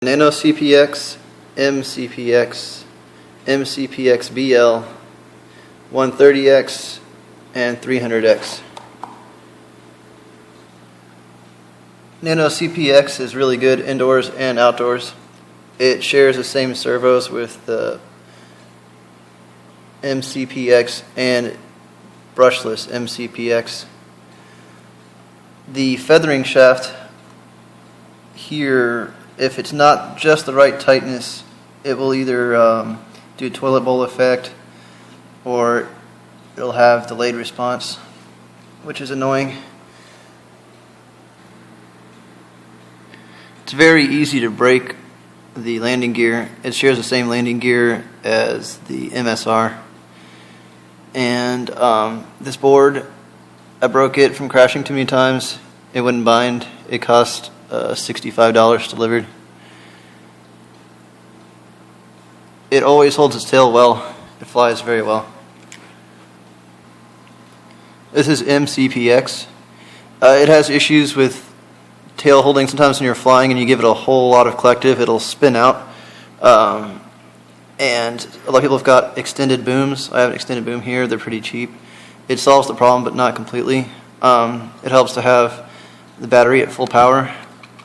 Nano CPX, MCPX, MCPX BL, 130X, and 300X. Nano CPX is really good indoors and outdoors. It shares the same servos with the MCPX and brushless MCPX. The feathering shaft here, if it's not just the right tightness, it will either do a toilet bowl effect or it'll have delayed response, which is annoying. It's very easy to break the landing gear. It shares the same landing gear as the MSR. And this board, I broke it from crashing too many times. It wouldn't bind. It cost $65 delivered. It always holds its tail well. It flies very well. This is MCPX. It has issues with tail holding. Sometimes when you're flying and you give it a whole lot of collective, it'll spin out. And a lot of people have got extended booms. I have an extended boom here. They're pretty cheap. It solves the problem, but not completely. It helps to have the battery at full power.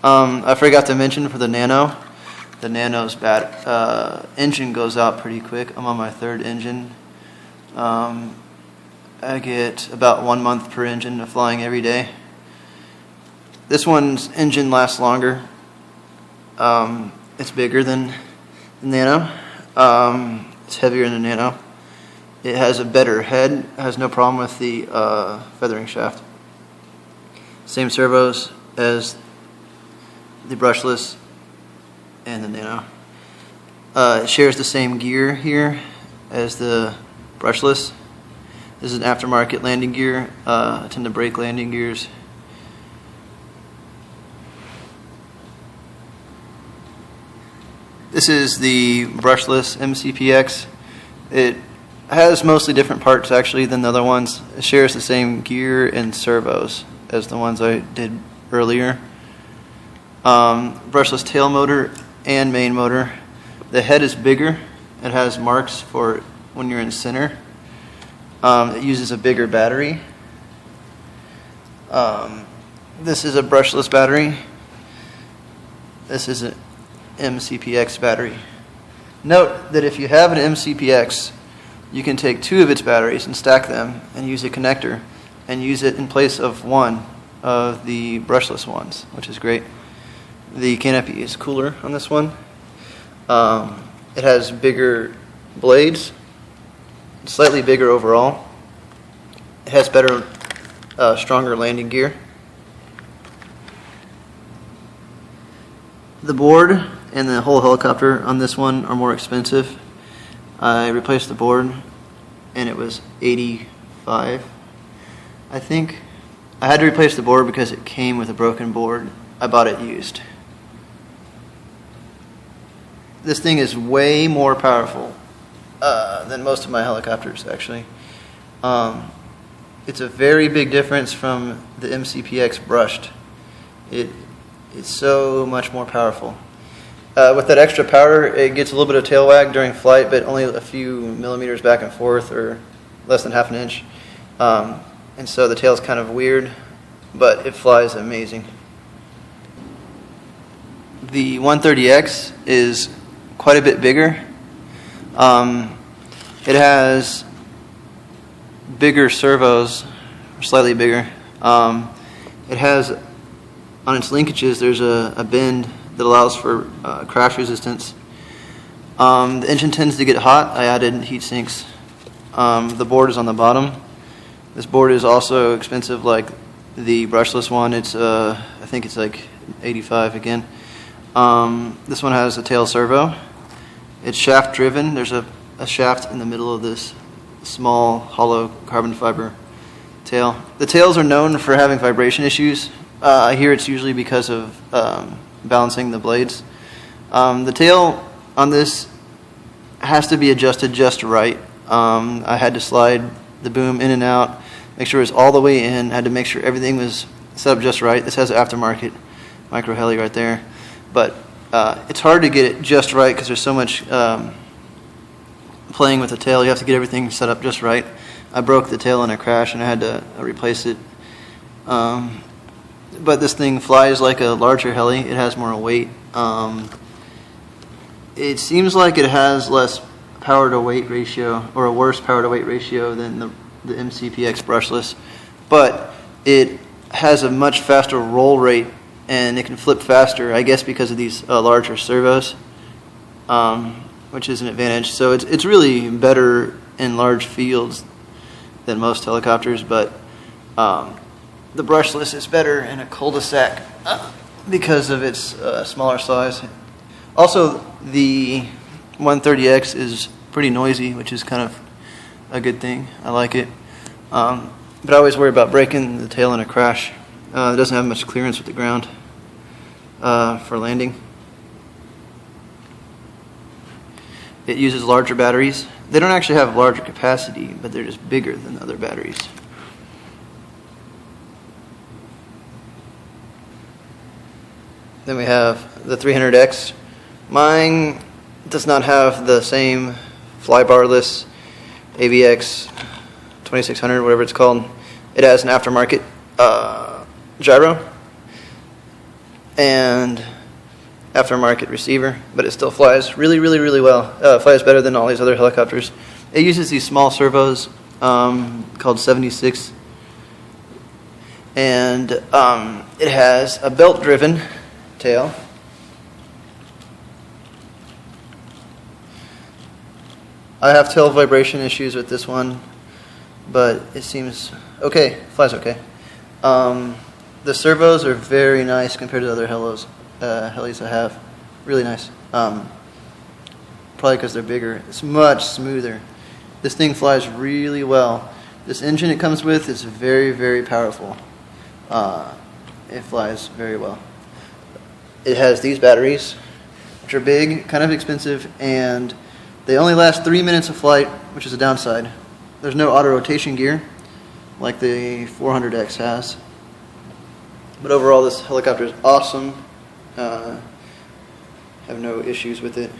I forgot to mention for the Nano, the Nano's engine goes out pretty quick. I'm on my third engine. I get about 1 month per engine of flying every day. This one's engine lasts longer. It's bigger than the Nano. It's heavier than the Nano. It has a better head. It has no problem with the feathering shaft. Same servos as the brushless and the Nano. It shares the same gear here as the brushless. This is an aftermarket landing gear. I tend to break landing gears. This is the brushless MCPX. It has mostly different parts actually than the other ones. It shares the same gear and servos as the ones I did earlier. Brushless tail motor and main motor. The head is bigger. It has marks for when you're in center. It uses a bigger battery. This is a brushless battery. This is an MCPX battery. Note that if you have an MCPX, you can take 2 of its batteries and stack them and use a connector and use it in place of one of the brushless ones, which is great. The canopy is cooler on this one. It has bigger blades, slightly bigger overall. It has better, stronger landing gear. The board and the whole helicopter on this one are more expensive. I replaced the board and it was $85, I think. I had to replace the board because it came with a broken board. I bought it used. This thing is way more powerful than most of my helicopters actually. It's a very big difference from the MCPX brushed. It's so much more powerful. With that extra power, it gets a little bit of tail wag during flight, but only a few millimeters back and forth, or less than half an inch. And so the tail is kind of weird, but it flies amazing. The 130X is quite a bit bigger. It has bigger servos, or slightly bigger. It has, on its linkages, there's a bend that allows for crash resistance. The engine tends to get hot. I added heat sinks. The board is on the bottom. This board is also expensive like the brushless one. It's I think it's like $85 again. This one has a tail servo. It's shaft driven. There's a shaft in the middle of this small hollow carbon fiber tail. The tails are known for having vibration issues. I hear it's usually because of balancing the blades. The tail on this has to be adjusted just right. I had to slide the boom in and out, make sure it was all the way in, had to make sure everything was set up just right. This has an aftermarket microheli right there. But It's hard to get it just right because there's so much playing with the tail. You have to get everything set up just right. I broke the tail in a crash and I had to replace it. But this thing flies like a larger heli. It has more weight. It seems like it has less power to weight ratio, or a worse power to weight ratio than the MCPX brushless, but it has a much faster roll rate and it can flip faster, I guess because of these larger servos, which is an advantage. So it's really better in large fields than most helicopters, but the brushless is better in a cul-de-sac because of its smaller size. Also, the 130X is pretty noisy, which is kind of a good thing. I like it. But I always worry about breaking the tail in a crash. It doesn't have much clearance with the ground for landing. It uses larger batteries. They don't actually have larger capacity, but they're just bigger than other batteries. Then we have the 300X. Mine does not have the same flybarless AVX 2600, whatever it's called. It has an aftermarket gyro and aftermarket receiver, but it still flies really, really, really well. It flies better than all these other helicopters. It uses these small servos called 76, and it has a belt-driven tail. I have tail vibration issues with this one, but it seems okay, flies okay. The servos are very nice compared to other helis I have. Really nice. Probably because they're bigger. It's much smoother. This thing flies really well. This engine it comes with is very, very powerful. It flies very well. It has these batteries, which are big, kind of expensive, and they only last 3 minutes of flight, which is a downside. There's no auto rotation gear like the 400X has. But overall, this helicopter is awesome. Have no issues with it.